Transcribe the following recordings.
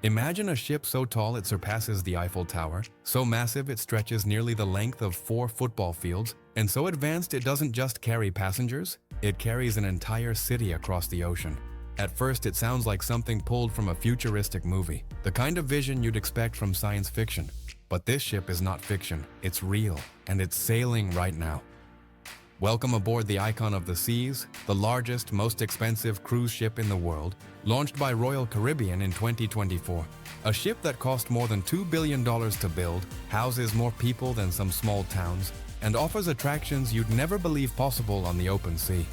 Imagine a ship so tall it surpasses the Eiffel Tower, so massive it stretches nearly the length of 4 football fields, and so advanced it doesn't just carry passengers, it carries an entire city across the ocean. At first it sounds like something pulled from a futuristic movie, the kind of vision you'd expect from science fiction. But this ship is not fiction, it's real, and it's sailing right now. Welcome aboard the Icon of the Seas, the largest, most expensive cruise ship in the world, launched by Royal Caribbean in 2024. A ship that cost more than $2 billion to build, houses more people than some small towns, and offers attractions you'd never believe possible on the open sea.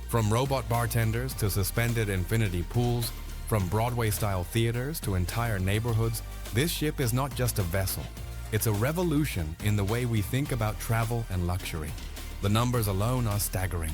From robot bartenders to suspended infinity pools, from Broadway-style theaters to entire neighborhoods, this ship is not just a vessel. It's a revolution in the way we think about travel and luxury. The numbers alone are staggering.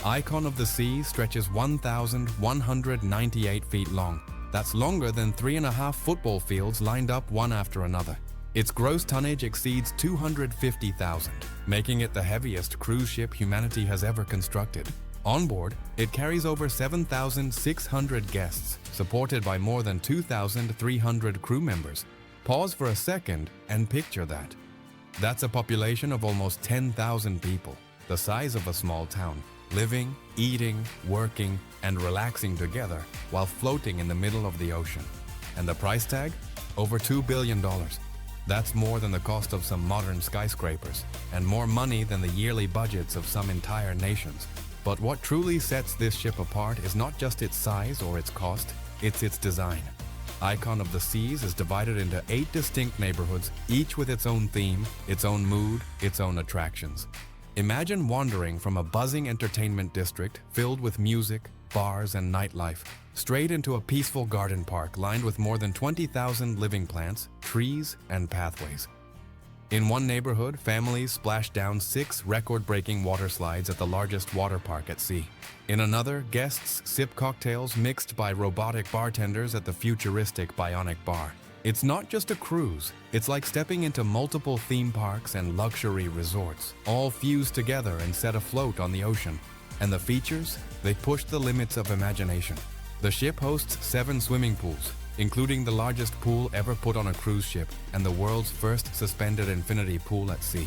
Icon of the Sea stretches 1,198 feet long. That's longer than 3.5 football fields lined up one after another. Its gross tonnage exceeds 250,000, making it the heaviest cruise ship humanity has ever constructed. On board, it carries over 7,600 guests, supported by more than 2,300 crew members. Pause for a second and picture that. That's a population of almost 10,000 people, the size of a small town, living, eating, working, and relaxing together while floating in the middle of the ocean. And the price tag? Over $2 billion. That's more than the cost of some modern skyscrapers, and more money than the yearly budgets of some entire nations. But what truly sets this ship apart is not just its size or its cost, it's its design. Icon of the Seas is divided into 8 distinct neighborhoods, each with its own theme, its own mood, its own attractions. Imagine wandering from a buzzing entertainment district filled with music, bars, and nightlife, straight into a peaceful garden park lined with more than 20,000 living plants, trees, and pathways. In one neighborhood, families splash down 6 record-breaking water slides at the largest water park at sea. In another, guests sip cocktails mixed by robotic bartenders at the futuristic Bionic Bar. It's not just a cruise, it's like stepping into multiple theme parks and luxury resorts, all fused together and set afloat on the ocean. And the features? They push the limits of imagination. The ship hosts 7 swimming pools, including the largest pool ever put on a cruise ship and the world's first suspended infinity pool at sea.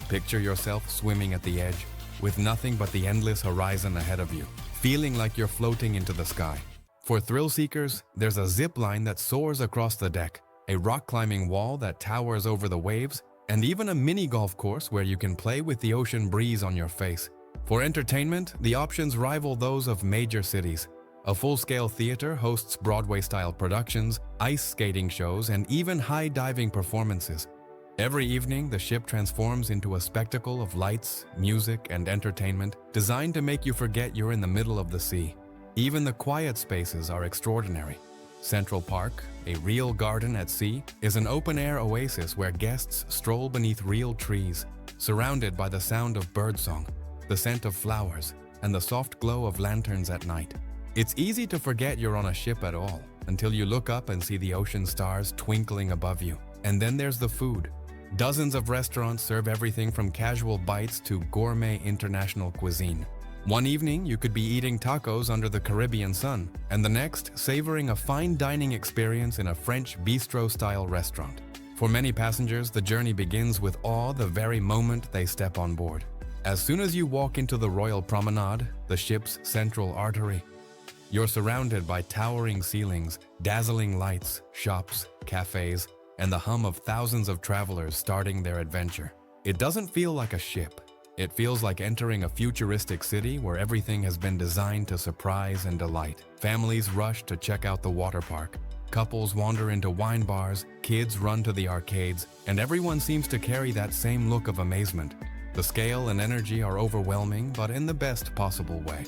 Picture yourself swimming at the edge, with nothing but the endless horizon ahead of you, feeling like you're floating into the sky. For thrill seekers, there's a zip line that soars across the deck, a rock climbing wall that towers over the waves, and even a mini golf course where you can play with the ocean breeze on your face. For entertainment, the options rival those of major cities. A full-scale theater hosts Broadway-style productions, ice skating shows, and even high-diving performances. Every evening, the ship transforms into a spectacle of lights, music, and entertainment designed to make you forget you're in the middle of the sea. Even the quiet spaces are extraordinary. Central Park, a real garden at sea, is an open-air oasis where guests stroll beneath real trees, surrounded by the sound of birdsong, the scent of flowers, and the soft glow of lanterns at night. It's easy to forget you're on a ship at all, until you look up and see the ocean stars twinkling above you. And then there's the food. Dozens of restaurants serve everything from casual bites to gourmet international cuisine. One evening, you could be eating tacos under the Caribbean sun, and the next, savoring a fine dining experience in a French bistro-style restaurant. For many passengers, the journey begins with awe the very moment they step on board. As soon as you walk into the Royal Promenade, the ship's central artery, you're surrounded by towering ceilings, dazzling lights, shops, cafes, and the hum of thousands of travelers starting their adventure. It doesn't feel like a ship. It feels like entering a futuristic city where everything has been designed to surprise and delight. Families rush to check out the water park. Couples wander into wine bars, kids run to the arcades, and everyone seems to carry that same look of amazement. The scale and energy are overwhelming, but in the best possible way.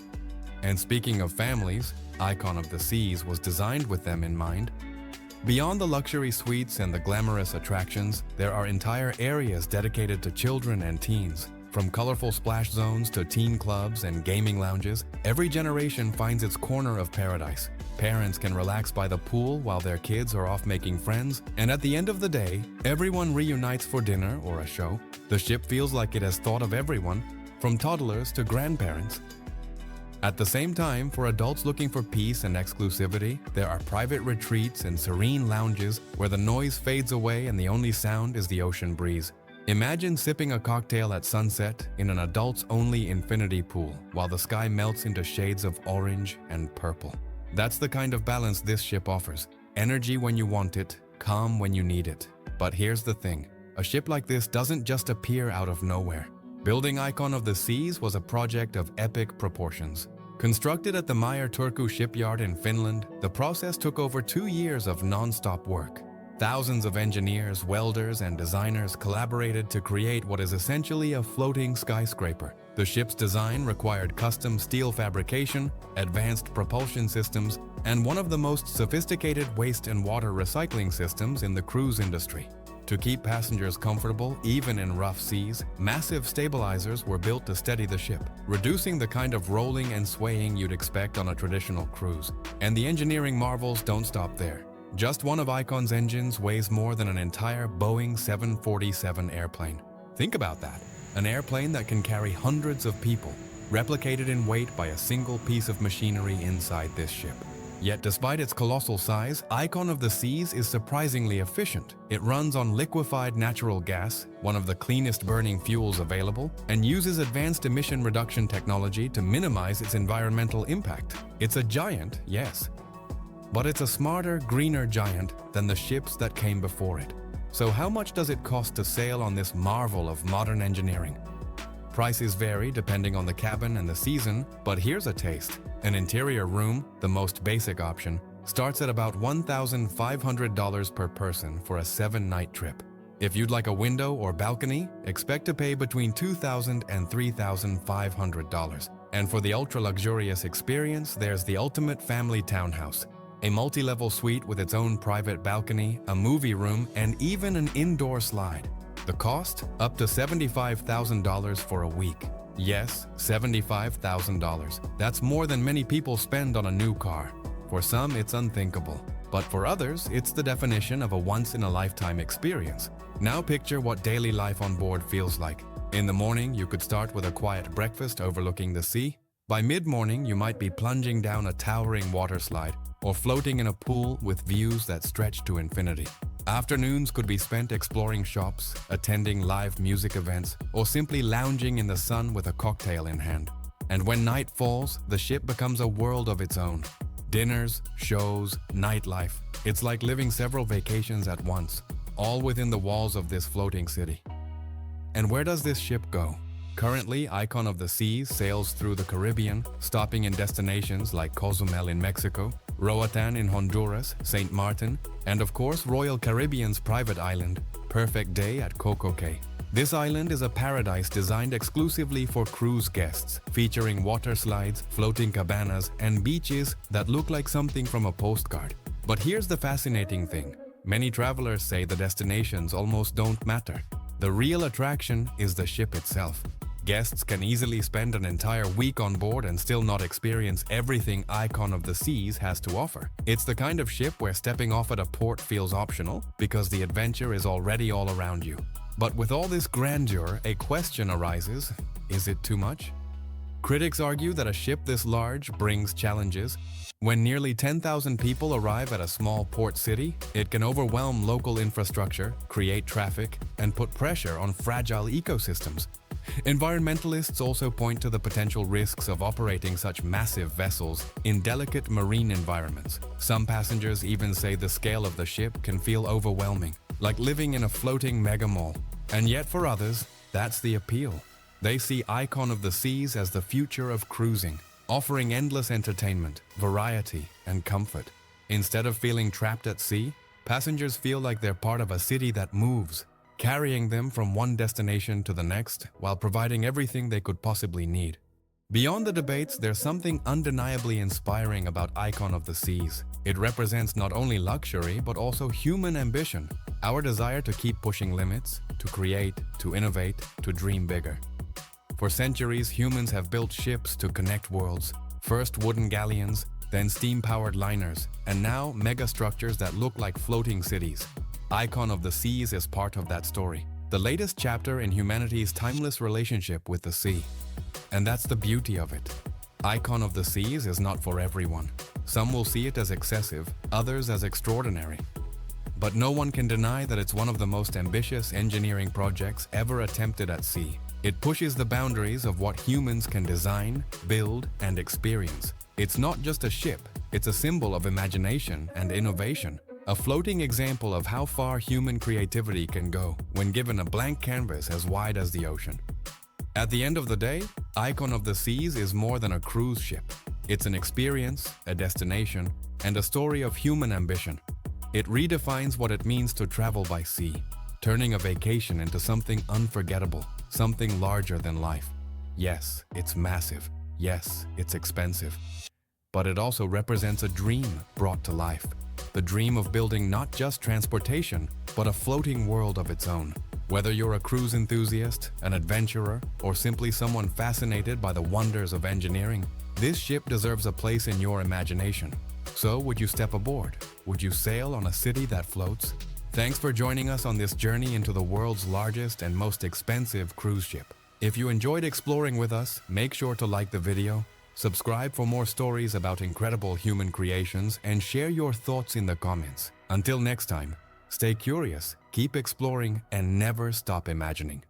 And speaking of families, Icon of the Seas was designed with them in mind. Beyond the luxury suites and the glamorous attractions, there are entire areas dedicated to children and teens. From colorful splash zones to teen clubs and gaming lounges, every generation finds its corner of paradise. Parents can relax by the pool while their kids are off making friends, and at the end of the day, everyone reunites for dinner or a show. The ship feels like it has thought of everyone, from toddlers to grandparents. At the same time, for adults looking for peace and exclusivity, there are private retreats and serene lounges where the noise fades away and the only sound is the ocean breeze. Imagine sipping a cocktail at sunset in an adults-only infinity pool while the sky melts into shades of orange and purple. That's the kind of balance this ship offers. Energy when you want it, calm when you need it. But here's the thing, a ship like this doesn't just appear out of nowhere. Building Icon of the Seas was a project of epic proportions. Constructed at the Meyer Turku shipyard in Finland, the process took over 2 years of non-stop work. Thousands of engineers, welders, and designers collaborated to create what is essentially a floating skyscraper. The ship's design required custom steel fabrication, advanced propulsion systems, and one of the most sophisticated waste and water recycling systems in the cruise industry. To keep passengers comfortable, even in rough seas, massive stabilizers were built to steady the ship, reducing the kind of rolling and swaying you'd expect on a traditional cruise. And the engineering marvels don't stop there. Just one of Icon's engines weighs more than an entire Boeing 747 airplane. Think about that. An airplane that can carry hundreds of people, replicated in weight by a single piece of machinery inside this ship. Yet despite its colossal size, Icon of the Seas is surprisingly efficient. It runs on liquefied natural gas, one of the cleanest burning fuels available, and uses advanced emission reduction technology to minimize its environmental impact. It's a giant, yes, but it's a smarter, greener giant than the ships that came before it. So how much does it cost to sail on this marvel of modern engineering? Prices vary depending on the cabin and the season, but here's a taste. An interior room, the most basic option, starts at about $1,500 per person for a 7-night trip. If you'd like a window or balcony, expect to pay between $2,000 and $3,500. And for the ultra-luxurious experience, there's the ultimate family townhouse. A multi-level suite with its own private balcony, a movie room, and even an indoor slide. The cost? Up to $75,000 for a week. Yes, $75,000. That's more than many people spend on a new car. For some, it's unthinkable. But for others, it's the definition of a once-in-a-lifetime experience. Now picture what daily life on board feels like. In the morning, you could start with a quiet breakfast overlooking the sea. By mid-morning, you might be plunging down a towering water slide or floating in a pool with views that stretch to infinity. Afternoons could be spent exploring shops, attending live music events, or simply lounging in the sun with a cocktail in hand. And when night falls, the ship becomes a world of its own. Dinners, shows, nightlife. It's like living several vacations at once, all within the walls of this floating city. And where does this ship go? Currently, Icon of the Seas sails through the Caribbean, stopping in destinations like Cozumel in Mexico, Roatan in Honduras, St. Martin, and of course Royal Caribbean's private island, Perfect Day at Coco Cay. This island is a paradise designed exclusively for cruise guests, featuring water slides, floating cabanas, and beaches that look like something from a postcard. But here's the fascinating thing. Many travelers say the destinations almost don't matter. The real attraction is the ship itself. Guests can easily spend an entire week on board and still not experience everything Icon of the Seas has to offer. It's the kind of ship where stepping off at a port feels optional because the adventure is already all around you. But with all this grandeur, a question arises: is it too much? Critics argue that a ship this large brings challenges. When nearly 10,000 people arrive at a small port city, it can overwhelm local infrastructure, create traffic, and put pressure on fragile ecosystems. Environmentalists also point to the potential risks of operating such massive vessels in delicate marine environments. Some passengers even say the scale of the ship can feel overwhelming, like living in a floating mega mall. And yet for others, that's the appeal. They see Icon of the Seas as the future of cruising, offering endless entertainment, variety, and comfort. Instead of feeling trapped at sea, passengers feel like they're part of a city that moves, carrying them from one destination to the next while providing everything they could possibly need. Beyond the debates, there's something undeniably inspiring about Icon of the Seas. It represents not only luxury, but also human ambition, our desire to keep pushing limits, to create, to innovate, to dream bigger. For centuries, humans have built ships to connect worlds. First wooden galleons, then steam-powered liners, and now megastructures that look like floating cities. Icon of the Seas is part of that story, the latest chapter in humanity's timeless relationship with the sea. And that's the beauty of it. Icon of the Seas is not for everyone. Some will see it as excessive, others as extraordinary. But no one can deny that it's one of the most ambitious engineering projects ever attempted at sea. It pushes the boundaries of what humans can design, build, and experience. It's not just a ship, it's a symbol of imagination and innovation. A floating example of how far human creativity can go when given a blank canvas as wide as the ocean. At the end of the day, Icon of the Seas is more than a cruise ship. It's an experience, a destination, and a story of human ambition. It redefines what it means to travel by sea, turning a vacation into something unforgettable, something larger than life. Yes, it's massive. Yes, it's expensive. But it also represents a dream brought to life. The dream of building not just transportation, but a floating world of its own. Whether you're a cruise enthusiast, an adventurer, or simply someone fascinated by the wonders of engineering, this ship deserves a place in your imagination. So, would you step aboard? Would you sail on a city that floats? Thanks for joining us on this journey into the world's largest and most expensive cruise ship. If you enjoyed exploring with us, make sure to like the video, subscribe for more stories about incredible human creations, and share your thoughts in the comments. Until next time, stay curious, keep exploring, and never stop imagining.